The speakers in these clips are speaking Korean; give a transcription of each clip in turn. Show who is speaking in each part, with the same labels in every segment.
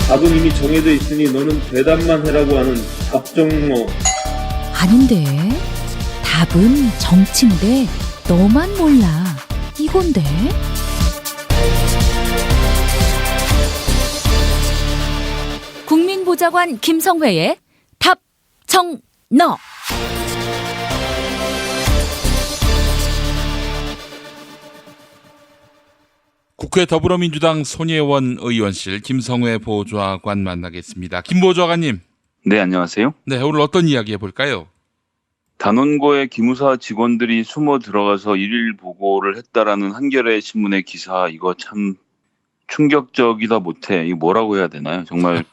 Speaker 1: 답은 이미 정해져 있으니 너는 대답만 해라고 하는 답정너.
Speaker 2: 아닌데. 답은 정치인데 너만 몰라. 이건데. 국민보좌관 김성회의 답정너.
Speaker 3: 국회 더불어민주당 손예원 의원실 김성회 보좌관 만나겠습니다. 김 보좌관님.
Speaker 4: 네, 안녕하세요.
Speaker 3: 네, 오늘 어떤 이야기 해볼까요?
Speaker 4: 단원고에 기무사 직원들이 숨어 들어가서 일일 보고를 했다라는 한겨레 신문의 기사, 이거 참 충격적이다 못해. 이거 뭐라고 해야 되나요? 정말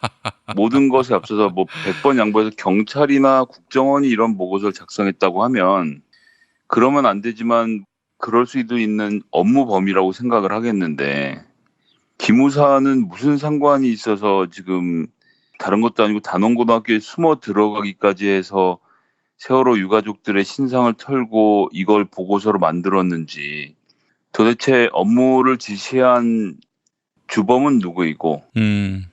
Speaker 4: 모든 것에 앞서서 100번 양보해서 경찰이나 국정원이 이런 보고서를 작성했다고 하면 그러면 안 되지만 그럴 수도 있는 업무 범위라고 생각을 하겠는데, 기무사는 무슨 상관이 있어서 지금 다른 것도 아니고 단원고등학교에 숨어 들어가기까지 해서 세월호 유가족들의 신상을 털고 이걸 보고서로 만들었는지, 도대체 업무를 지시한 주범은 누구이고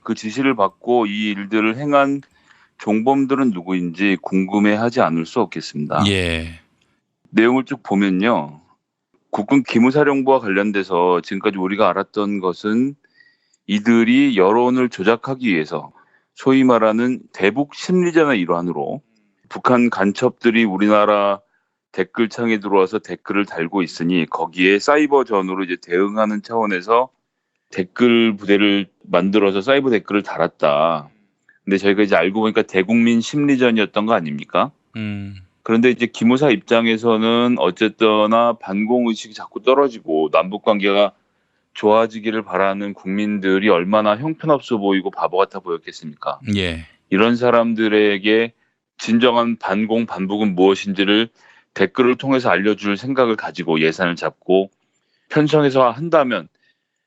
Speaker 4: 그 지시를 받고 이 일들을 행한 종범들은 누구인지 궁금해하지 않을 수 없겠습니다.
Speaker 3: 예.
Speaker 4: 내용을 쭉 보면요, 국군 기무사령부와 관련돼서 지금까지 우리가 알았던 것은 이들이 여론을 조작하기 위해서 소위 말하는 대북 심리전의 일환으로 북한 간첩들이 우리나라 댓글창에 들어와서 댓글을 달고 있으니 거기에 사이버전으로 이제 대응하는 차원에서 댓글 부대를 만들어서 사이버 댓글을 달았다. 근데 저희가 이제 알고 보니까 대국민 심리전이었던 거 아닙니까? 그런데 이제 기무사 입장에서는 어쨌거나 반공의식이 자꾸 떨어지고 남북 관계가 좋아지기를 바라는 국민들이 얼마나 형편없어 보이고 바보 같아 보였겠습니까?
Speaker 3: 예.
Speaker 4: 이런 사람들에게 진정한 반공 반북은 무엇인지를 댓글을 통해서 알려줄 생각을 가지고 예산을 잡고 편성해서 한다면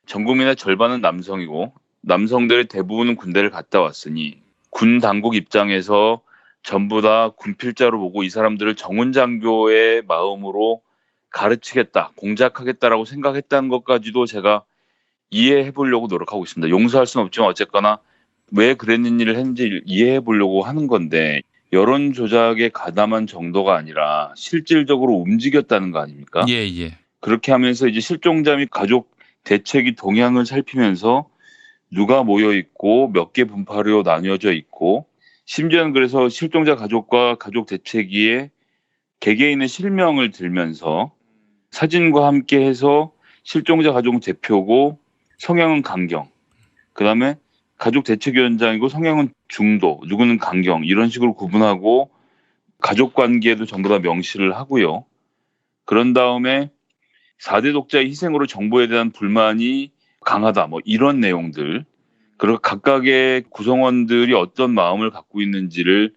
Speaker 4: 전 국민의 절반은 남성이고 남성들의 대부분은 군대를 갔다 왔으니 군 당국 입장에서 전부 다 군필자로 보고 이 사람들을 정훈장교의 마음으로 가르치겠다, 공작하겠다라고 생각했다는 것까지도 제가 이해해 보려고 노력하고 있습니다. 용서할 수는 없지만 어쨌거나 왜 그랬는 일을 했는지 이해해 보려고 하는 건데, 여론 조작에 가담한 정도가 아니라 실질적으로 움직였다는 거 아닙니까?
Speaker 3: 예, 예.
Speaker 4: 그렇게 하면서 이제 실종자 및 가족 대책이 동향을 살피면서 누가 모여 있고 몇 개 분파로 나뉘어져 있고, 심지어는 그래서 실종자 가족과 가족 대책위에 개개인의 실명을 들면서 사진과 함께 해서 실종자 가족 대표고 성향은 강경, 그 다음에 가족 대책위원장이고 성향은 중도, 누구는 강경, 이런 식으로 구분하고 가족 관계도 전부 다 명시를 하고요. 그런 다음에 4대 독자의 희생으로 정부에 대한 불만이 강하다, 뭐 이런 내용들, 그리고 각각의 구성원들이 어떤 마음을 갖고 있는지를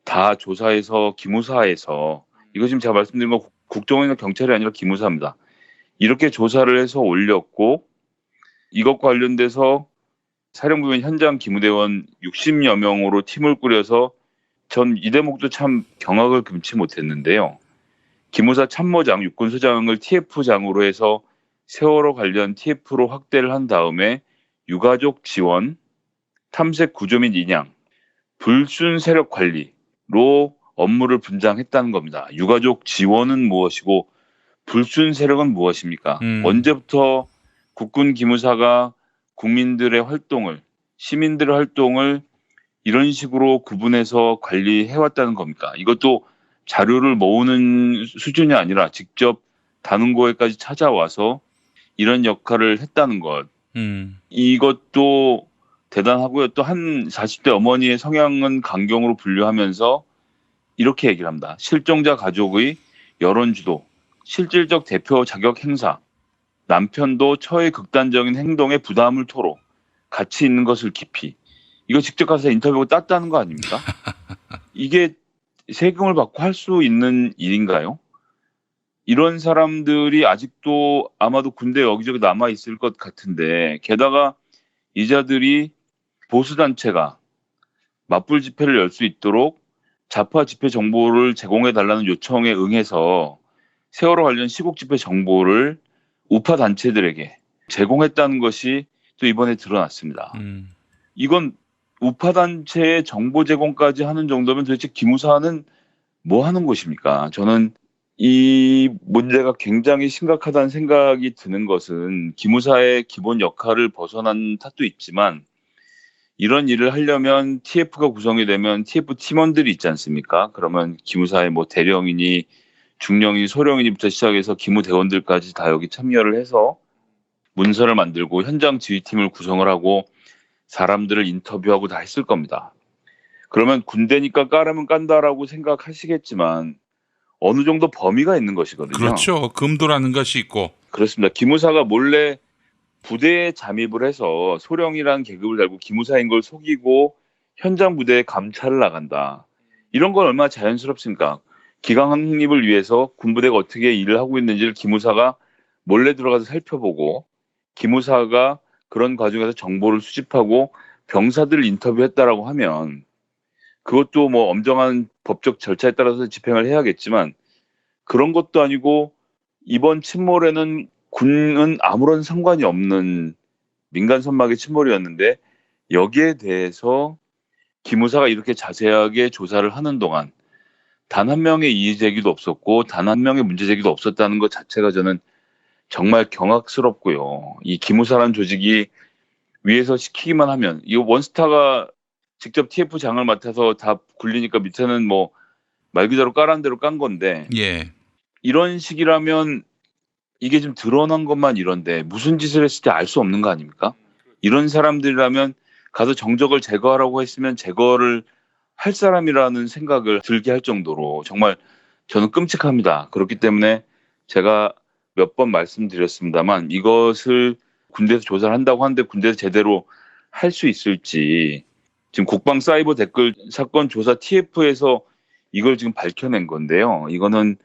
Speaker 4: 다 조사해서 기무사에서, 이거 지금 제가 말씀드린 건 국정원이나 경찰이 아니라 기무사입니다. 이렇게 조사를 해서 올렸고, 이것과 관련돼서 사령부면 현장 기무대원 60여 명으로 팀을 꾸려서 전 이 대목도 참 경악을 금치 못했는데요. 기무사 참모장, 육군소장을 TF장으로 해서 세월호 관련 TF로 확대를 한 다음에 유가족 지원, 탐색 구조 및 인양, 불순 세력 관리로 업무를 분장했다는 겁니다. 유가족 지원은 무엇이고 불순 세력은 무엇입니까? 언제부터 국군 기무사가 국민들의 활동을, 시민들의 활동을 이런 식으로 구분해서 관리해왔다는 겁니까? 이것도 자료를 모으는 수준이 아니라 직접 단원고에까지 찾아와서 이런 역할을 했다는 것. 이것도 대단하고요. 또 한 40대 어머니의 성향은 강경으로 분류하면서 이렇게 얘기를 합니다. 실종자 가족의 여론주도, 실질적 대표 자격 행사, 남편도 처의 극단적인 행동에 부담을 토로, 가치 있는 것을 깊이. 이거 직접 가서 인터뷰하고 땄다는 거 아닙니까? 이게 세금을 받고 할 수 있는 일인가요? 이런 사람들이 아직도 아마도 군대에 여기저기 남아있을 것 같은데, 게다가 이자들이 보수단체가 맞불 집회를 열 수 있도록 좌파 집회 정보를 제공해달라는 요청에 응해서 세월호 관련 시국 집회 정보를 우파 단체들에게 제공했다는 것이 또 이번에 드러났습니다. 이건 우파 단체의 정보 제공까지 하는 정도면 도대체 기무사는 뭐 하는 곳입니까? 저는 이 문제가 굉장히 심각하다는 생각이 드는 것은 기무사의 기본 역할을 벗어난 탓도 있지만 이런 일을 하려면 TF가 구성이 되면 TF 팀원들이 있지 않습니까? 그러면 기무사의 뭐 대령이니 중령이니 소령이니부터 시작해서 기무대원들까지 다 여기 참여를 해서 문서를 만들고 현장 지휘팀을 구성을 하고 사람들을 인터뷰하고 다 했을 겁니다. 그러면 군대니까 까라면 깐다라고 생각하시겠지만 어느 정도 범위가 있는 것이거든요.
Speaker 3: 그렇죠. 금도라는 것이 있고.
Speaker 4: 그렇습니다. 기무사가 몰래 부대에 잠입을 해서 소령이란 계급을 달고 기무사인 걸 속이고 현장 부대에 감찰을 나간다. 이런 건 얼마나 자연스럽습니까? 기강 확립을 위해서 군부대가 어떻게 일을 하고 있는지를 기무사가 몰래 들어가서 살펴보고 기무사가 그런 과정에서 정보를 수집하고 병사들을 인터뷰했다라고 하면 그것도 뭐 엄정한 법적 절차에 따라서 집행을 해야겠지만 그런 것도 아니고 이번 침몰에는 군은 아무런 상관이 없는 민간 선박의 침몰이었는데 여기에 대해서 기무사가 이렇게 자세하게 조사를 하는 동안 단 한 명의 이의 제기도 없었고 단 한 명의 문제 제기도 없었다는 것 자체가 저는 정말 경악스럽고요. 이 기무사라는 조직이 위에서 시키기만 하면 이 원스타가 직접 TF장을 맡아서 다 굴리니까 밑에는 뭐 말 그대로 까란 대로 깐 건데
Speaker 3: 예.
Speaker 4: 이런 식이라면 이게 좀 드러난 것만 이런데 무슨 짓을 했을 때 알 수 없는 거 아닙니까? 이런 사람들이라면 가서 정적을 제거하라고 했으면 제거를 할 사람이라는 생각을 들게 할 정도로 정말 저는 끔찍합니다. 그렇기 때문에 제가 몇 번 말씀드렸습니다만 이것을 군대에서 조사를 한다고 하는데 군대에서 제대로 할 수 있을지 지금 국방 사이버 댓글 사건 조사 TF에서 이걸 지금 밝혀낸 건데요. 이거는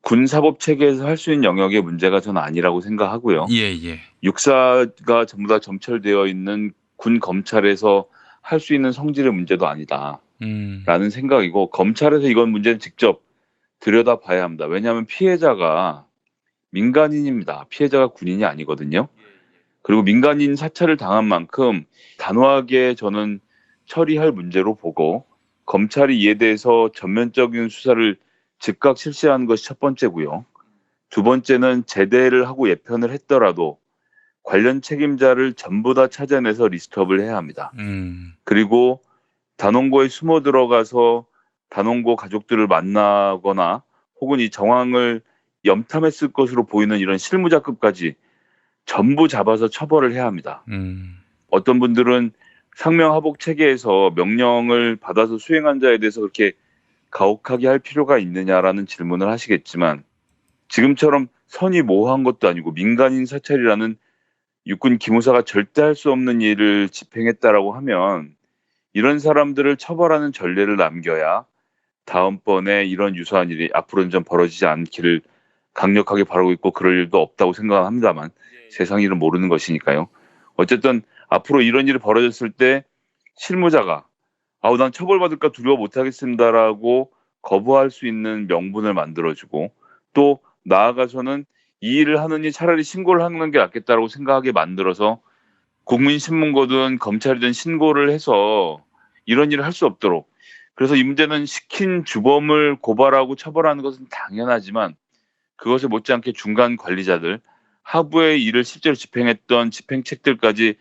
Speaker 4: 군사법 체계에서 할 수 있는 영역의 문제가 저는 아니라고 생각하고요.
Speaker 3: 예, 예.
Speaker 4: 육사가 전부 다 점철되어 있는 군 검찰에서 할 수 있는 성질의 문제도 아니다라는 생각이고 검찰에서 이건 문제는 직접 들여다봐야 합니다. 왜냐하면 피해자가 민간인입니다. 피해자가 군인이 아니거든요. 그리고 민간인 사찰을 당한 만큼 단호하게 저는 처리할 문제로 보고 검찰이 이에 대해서 전면적인 수사를 즉각 실시하는 것이 첫 번째고요. 두 번째는 제대를 하고 예편을 했더라도 관련 책임자를 전부 다 찾아내서 리스트업을 해야 합니다. 그리고 단원고에 숨어 들어가서 단원고 가족들을 만나거나 혹은 이 정황을 염탐했을 것으로 보이는 이런 실무자급까지 전부 잡아서 처벌을 해야 합니다. 어떤 분들은 상명하복 체계에서 명령을 받아서 수행한 자에 대해서 그렇게 가혹하게 할 필요가 있느냐라는 질문을 하시겠지만 지금처럼 선이 모호한 것도 아니고 민간인 사찰이라는 육군 기무사가 절대 할 수 없는 일을 집행했다라고 하면 이런 사람들을 처벌하는 전례를 남겨야 다음번에 이런 유사한 일이 앞으로는 좀 벌어지지 않기를 강력하게 바라고 있고 그럴 일도 없다고 생각합니다만 세상 일은 모르는 것이니까요. 어쨌든 앞으로 이런 일이 벌어졌을 때 실무자가 난 처벌받을까 두려워 못하겠습니다라고 거부할 수 있는 명분을 만들어주고 또 나아가서는 이 일을 하느니 차라리 신고를 하는 게 낫겠다라고 생각하게 만들어서 국민신문고든 검찰이든 신고를 해서 이런 일을 할 수 없도록 그래서 이 문제는 시킨 주범을 고발하고 처벌하는 것은 당연하지만 그것에 못지않게 중간 관리자들 하부의 일을 실제로 집행했던 집행책들까지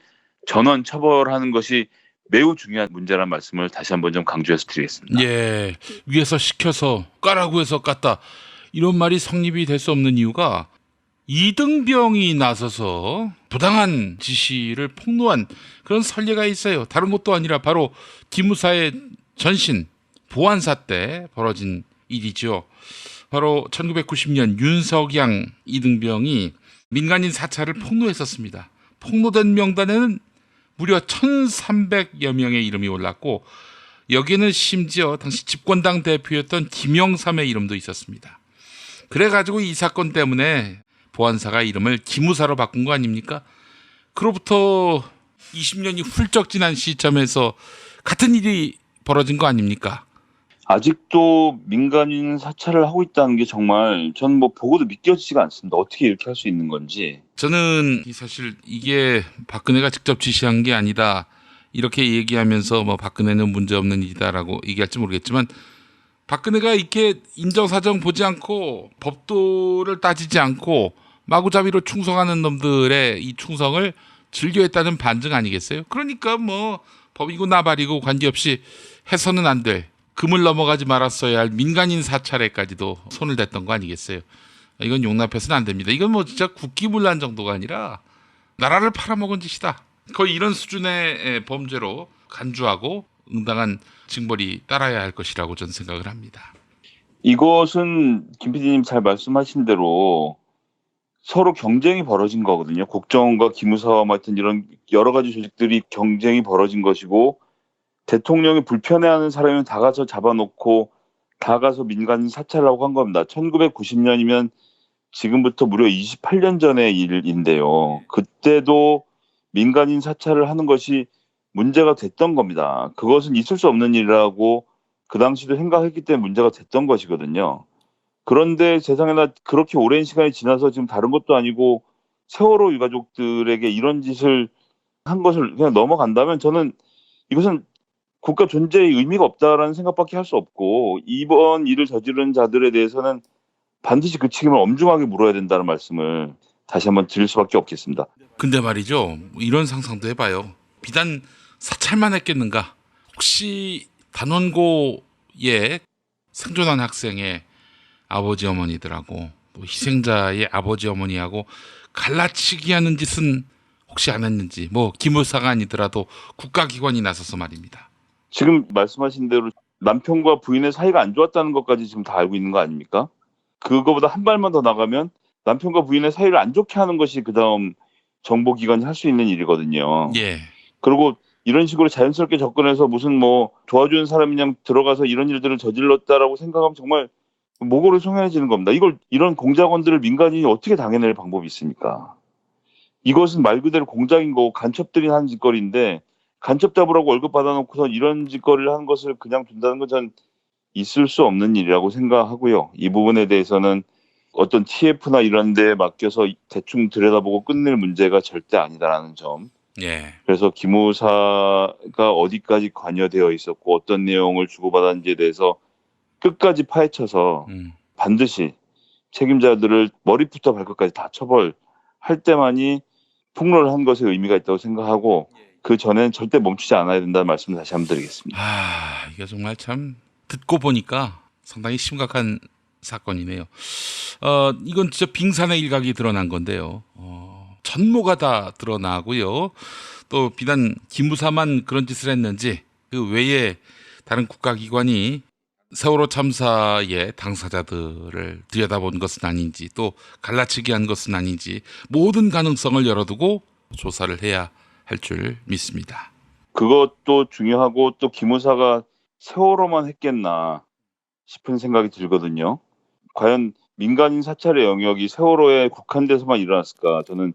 Speaker 4: 전원 처벌하는 것이 매우 중요한 문제라는 말씀을 다시 한번 좀 강조해서 드리겠습니다.
Speaker 3: 예. 위에서 시켜서 까라고 해서 깠다. 이런 말이 성립이 될 수 없는 이유가 이등병이 나서서 부당한 지시를 폭로한 그런 선례가 있어요. 다른 것도 아니라 바로 기무사의 전신 보안사 때 벌어진 일이죠. 바로 1990년 윤석양 이등병이 민간인 사찰을 폭로했었습니다. 폭로된 명단에는 무려 1,300여 명의 이름이 올랐고 여기에는 심지어 당시 집권당 대표였던 김영삼의 이름도 있었습니다. 그래가지고 이 사건 때문에 보안사가 이름을 기무사로 바꾼 거 아닙니까? 그로부터 20년이 훌쩍 지난 시점에서 같은 일이 벌어진 거 아닙니까?
Speaker 4: 아직도 민간인 사찰을 하고 있다는 게 정말 전 뭐 보고도 믿겨지지가 않습니다. 어떻게 이렇게 할 수 있는 건지.
Speaker 3: 저는 사실 이게 박근혜가 직접 지시한 게 아니다 이렇게 얘기하면서 뭐 박근혜는 문제없는 일이다라고 얘기할지 모르겠지만 박근혜가 이렇게 인정사정 보지 않고 법도를 따지지 않고 마구잡이로 충성하는 놈들의 이 충성을 즐겨했다는 반증 아니겠어요? 그러니까 뭐 법이고 나발이고 관계없이 해서는 안 될, 금을 넘어가지 말았어야 할 민간인 사찰에까지도 손을 댔던 거 아니겠어요? 이건 용납해서는 안 됩니다. 이건 뭐 진짜 국기문란 정도가 아니라 나라를 팔아먹은 짓이다. 거의 이런 수준의 범죄로 간주하고 응당한 징벌이 따라야 할 것이라고 저는 생각을 합니다.
Speaker 4: 이것은 김 PD님 잘 말씀하신 대로 서로 경쟁이 벌어진 거거든요. 국정원과 기무사와 같은 이런 여러 가지 조직들이 경쟁이 벌어진 것이고 대통령이 불편해하는 사람은 다 가서 잡아놓고 다 가서 민간인 사찰하고 한 겁니다. 1990년이면 지금부터 무려 28년 전의 일인데요. 그때도 민간인 사찰을 하는 것이 문제가 됐던 겁니다. 그것은 있을 수 없는 일이라고 그 당시도 생각했기 때문에 문제가 됐던 것이거든요. 그런데 세상에나 그렇게 오랜 시간이 지나서 지금 다른 것도 아니고 세월호 유가족들에게 이런 짓을 한 것을 그냥 넘어간다면 저는 이것은 국가 존재의 의미가 없다라는 생각밖에 할 수 없고 이번 일을 저지른 자들에 대해서는 반드시 그 책임을 엄중하게 물어야 된다는 말씀을 다시 한번 드릴 수밖에 없겠습니다.
Speaker 3: 근데 말이죠. 이런 상상도 해봐요. 비단 사찰만 했겠는가? 혹시 단원고에 생존한 학생의 아버지 어머니들하고 또 희생자의 아버지 어머니하고 갈라치기 하는 짓은 혹시 안 했는지, 뭐 기무사가 아니더라도 국가기관이 나서서 말입니다.
Speaker 4: 지금 말씀하신 대로 남편과 부인의 사이가 안 좋았다는 것까지 지금 다 알고 있는 거 아닙니까? 그거보다 한 발만 더 나가면 남편과 부인의 사이를 안 좋게 하는 것이 그다음 정보기관이 할 수 있는 일이거든요.
Speaker 3: 예.
Speaker 4: 그리고 이런 식으로 자연스럽게 접근해서 무슨 뭐 도와주는 사람이 그냥 들어가서 이런 일들을 저질렀다라고 생각하면 정말 목으로 송연해지는 겁니다. 이런 공작원들을 민간인이 어떻게 당해낼 방법이 있습니까? 이것은 말 그대로 공작인 거고 간첩들이 하는 짓거리인데 간첩 잡으라고 월급 받아놓고서 이런 짓거리를 하는 것을 그냥 둔다는 건 전 있을 수 없는 일이라고 생각하고요. 이 부분에 대해서는 어떤 TF나 이런 데에 맡겨서 대충 들여다보고 끝낼 문제가 절대 아니다라는 점.
Speaker 3: 예.
Speaker 4: 그래서 기무사가 어디까지 관여되어 있었고 어떤 내용을 주고받았는지에 대해서 끝까지 파헤쳐서 반드시 책임자들을 머리부터 발끝까지 다 처벌할 때만이 폭로를 한 것에 의미가 있다고 생각하고 그 전에는 절대 멈추지 않아야 된다는 말씀을 다시 한번 드리겠습니다.
Speaker 3: 이게 정말 참 듣고 보니까 상당히 심각한 사건이네요. 이건 진짜 빙산의 일각이 드러난 건데요. 전모가 다 드러나고요. 또 비단 기무사만 그런 짓을 했는지 그 외에 다른 국가기관이 세월호 참사의 당사자들을 들여다본 것은 아닌지 또 갈라치기 한 것은 아닌지 모든 가능성을 열어두고 조사를 해야 할 줄 믿습니다.
Speaker 4: 그것도 중요하고 또 기무사가 세월호만 했겠나 싶은 생각이 들거든요. 과연 민간인 사찰의 영역이 세월호에 국한돼서만 일어났을까? 저는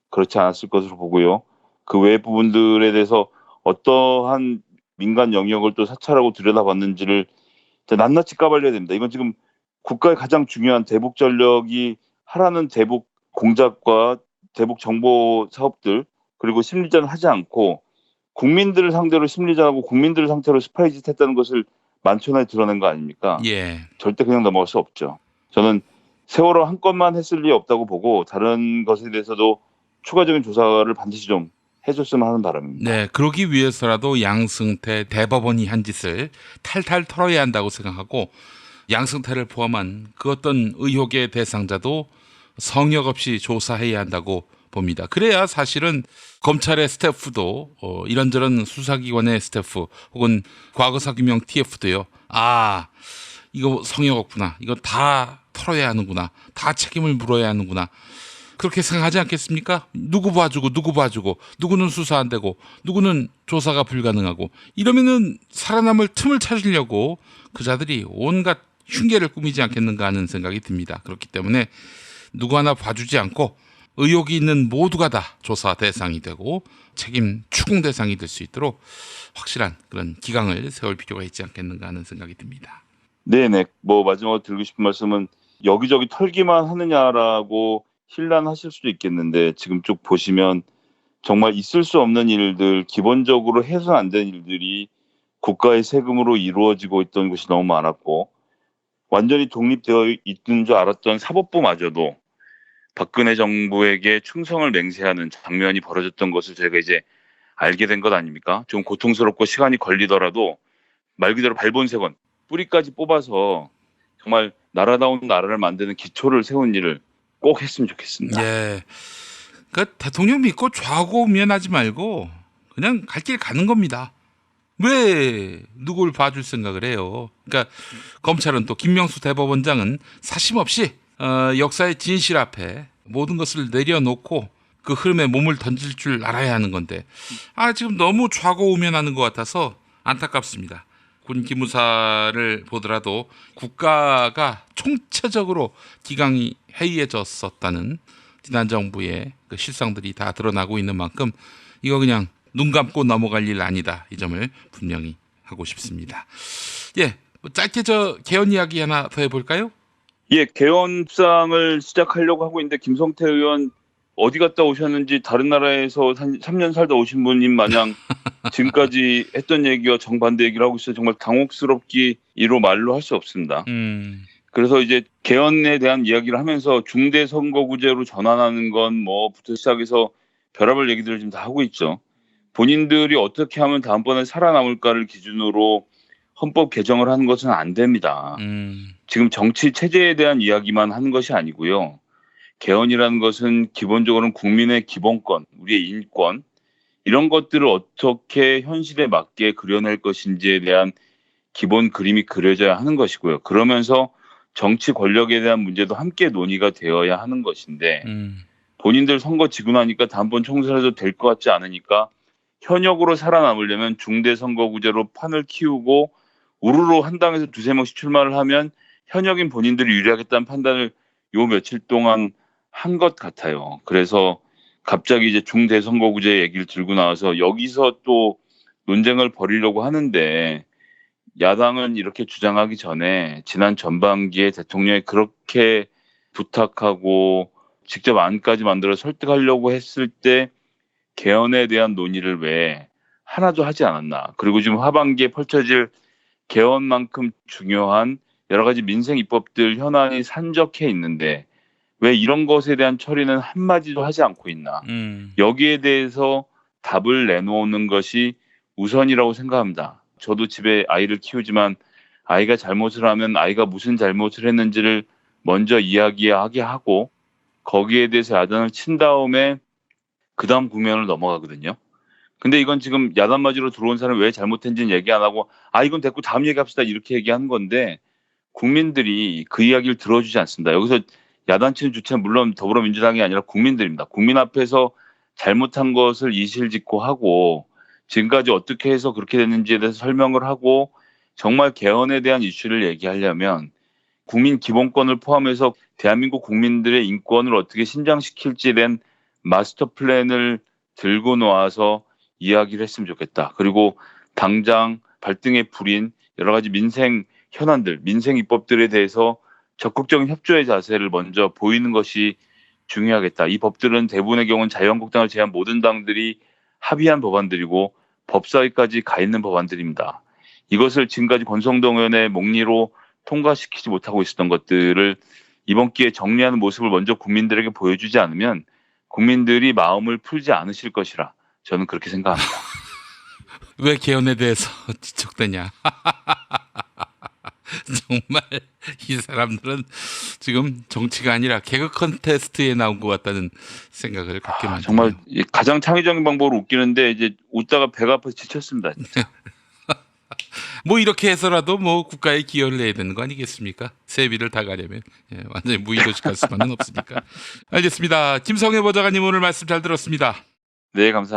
Speaker 4: 그렇지 않았을 것으로 보고요. 그 외 부분들에 대해서 어떠한 민간 영역을 또 사찰하고 들여다봤는지를 낱낱이 까발려야 됩니다. 이건 지금 국가의 가장 중요한 대북 전력이 하라는 대북 공작과 대북 정보 사업들 그리고 심리전을 하지 않고 국민들을 상대로 심리전하고 국민들을 상대로 스파이짓 했다는 것을 만천하에 드러낸 거 아닙니까?
Speaker 3: 예.
Speaker 4: 절대 그냥 넘어갈 수 없죠. 저는 세월호 한 건만 했을 리 없다고 보고 다른 것에 대해서도 추가적인 조사를 반드시 좀 해줬으면 하는 바람입니다.
Speaker 3: 네, 그러기 위해서라도 양승태 대법원이 한 짓을 탈탈 털어야 한다고 생각하고 양승태를 포함한 그 어떤 의혹의 대상자도 성역 없이 조사해야 한다고 봅니다. 그래야 사실은 검찰의 스태프도 이런저런 수사기관의 스태프 혹은 과거사규명 TF도요. 이거 성역 없구나. 이거 다 털어야 하는구나. 다 책임을 물어야 하는구나. 그렇게 생각하지 않겠습니까? 누구 봐주고 누구는 수사 안 되고 누구는 조사가 불가능하고 이러면은 살아남을 틈을 찾으려고 그 자들이 온갖 흉계를 꾸미지 않겠는가 하는 생각이 듭니다. 그렇기 때문에 누구 하나 봐주지 않고 의혹이 있는 모두가 다 조사 대상이 되고 책임 추궁 대상이 될 수 있도록 확실한 그런 기강을 세울 필요가 있지 않겠는가 하는 생각이 듭니다.
Speaker 4: 네네. 마지막으로 드리고 싶은 말씀은 여기저기 털기만 하느냐라고 힐난하실 수도 있겠는데 지금 쭉 보시면 정말 있을 수 없는 일들, 기본적으로 해서는 안 되는 일들이 국가의 세금으로 이루어지고 있던 것이 너무 많았고 완전히 독립되어 있는 줄 알았던 사법부마저도 박근혜 정부에게 충성을 맹세하는 장면이 벌어졌던 것을 저희가 이제 알게 된 것 아닙니까? 좀 고통스럽고 시간이 걸리더라도 말 그대로 발본색원 뿌리까지 뽑아서 정말 나라다운 나라를 만드는 기초를 세운 일을 꼭 했으면 좋겠습니다.
Speaker 3: 예. 그러니까 대통령 믿고 좌고우면하지 말고 그냥 갈 길 가는 겁니다. 왜 누굴 봐줄 생각을 해요? 그러니까 검찰은 또 김명수 대법원장은 사심 없이 역사의 진실 앞에 모든 것을 내려놓고 그 흐름에 몸을 던질 줄 알아야 하는 건데 지금 너무 좌고우면하는 것 같아서 안타깝습니다. 군 기무사를 보더라도 국가가 총체적으로 기강이 해이해졌었다는 지난 정부의 그 실상들이 다 드러나고 있는 만큼 이거 그냥 눈 감고 넘어갈 일 아니다. 이 점을 분명히 하고 싶습니다. 예, 뭐 짧게 개헌 이야기 하나 더 해볼까요?
Speaker 4: 예, 개헌상을 시작하려고 하고 있는데 김성태 의원 어디 갔다 오셨는지 다른 나라에서 한 3년 살다 오신 분인 마냥 지금까지 했던 얘기와 정반대 얘기를 하고 있어요. 정말 당혹스럽기로 말로 할 수 없습니다. 그래서 이제 개헌에 대한 이야기를 하면서 중대 선거구제로 전환하는 건 뭐부터 시작해서 별의별 얘기들을 지금 다 하고 있죠. 본인들이 어떻게 하면 다음번에 살아남을까를 기준으로 헌법 개정을 하는 것은 안 됩니다. 지금 정치 체제에 대한 이야기만 하는 것이 아니고요. 개헌이라는 것은 기본적으로는 국민의 기본권, 우리의 인권 이런 것들을 어떻게 현실에 맞게 그려낼 것인지에 대한 기본 그림이 그려져야 하는 것이고요. 그러면서 정치 권력에 대한 문제도 함께 논의가 되어야 하는 것인데 본인들 선거 지고 나니까 다음번 총선에도 될 것 같지 않으니까 현역으로 살아남으려면 중대선거구제로 판을 키우고 우르르 한 당에서 두세 명씩 출마를 하면 현역인 본인들이 유리하겠다는 판단을 요 며칠 동안 한 것 같아요. 그래서 갑자기 이제 중대선거구제 얘기를 들고 나와서 여기서 또 논쟁을 벌이려고 하는데 야당은 이렇게 주장하기 전에 지난 전반기에 대통령이 그렇게 부탁하고 직접 안까지 만들어 설득하려고 했을 때 개헌에 대한 논의를 왜 하나도 하지 않았나. 그리고 지금 하반기에 펼쳐질 개헌만큼 중요한 여러 가지 민생 입법들 현안이 산적해 있는데 왜 이런 것에 대한 처리는 한마디도 하지 않고 있나. 여기에 대해서 답을 내놓는 것이 우선이라고 생각합니다. 저도 집에 아이를 키우지만 아이가 잘못을 하면 아이가 무슨 잘못을 했는지를 먼저 이야기하게 하고 거기에 대해서 야단을 친 다음에 그 다음 국면을 넘어가거든요. 근데 이건 지금 야단 맞으러 들어온 사람이 왜 잘못했는지는 얘기 안 하고 이건 됐고 다음 얘기합시다 이렇게 얘기하는 건데 국민들이 그 이야기를 들어주지 않습니다. 여기서 야단치는 주체는 물론 더불어민주당이 아니라 국민들입니다. 국민 앞에서 잘못한 것을 이실직고 하고 지금까지 어떻게 해서 그렇게 됐는지에 대해서 설명을 하고 정말 개헌에 대한 이슈를 얘기하려면 국민 기본권을 포함해서 대한민국 국민들의 인권을 어떻게 신장시킬지에 대한 마스터 플랜을 들고 놓아서 이야기를 했으면 좋겠다. 그리고 당장 발등에 불인 여러 가지 민생 현안들, 민생 입법들에 대해서 적극적인 협조의 자세를 먼저 보이는 것이 중요하겠다. 이 법들은 대부분의 경우는 자유한국당을 제외한 모든 당들이 합의한 법안들이고 법사위까지 가 있는 법안들입니다. 이것을 지금까지 권성동 의원의 목리로 통과시키지 못하고 있었던 것들을 이번 기회에 정리하는 모습을 먼저 국민들에게 보여주지 않으면 국민들이 마음을 풀지 않으실 것이라 저는 그렇게 생각합니다.
Speaker 3: 왜 개헌에 대해서 지적되냐. 정말 이 사람들은 지금 정치가 아니라 개그 컨테스트에 나온 것 같다는 생각을 갖게 만드네요.
Speaker 4: 정말 가장 창의적인 방법으로 웃기는데 이제 웃다가 배가 아파서 지쳤습니다. 진짜.
Speaker 3: 뭐 이렇게 해서라도 뭐 국가에 기여를 해야 되는 거 아니겠습니까? 세비를 다 가려면 완전히 무의도식할 수만은 없으니까. 알겠습니다. 김성회 보좌관님 오늘 말씀 잘 들었습니다.
Speaker 4: 네, 감사합니다.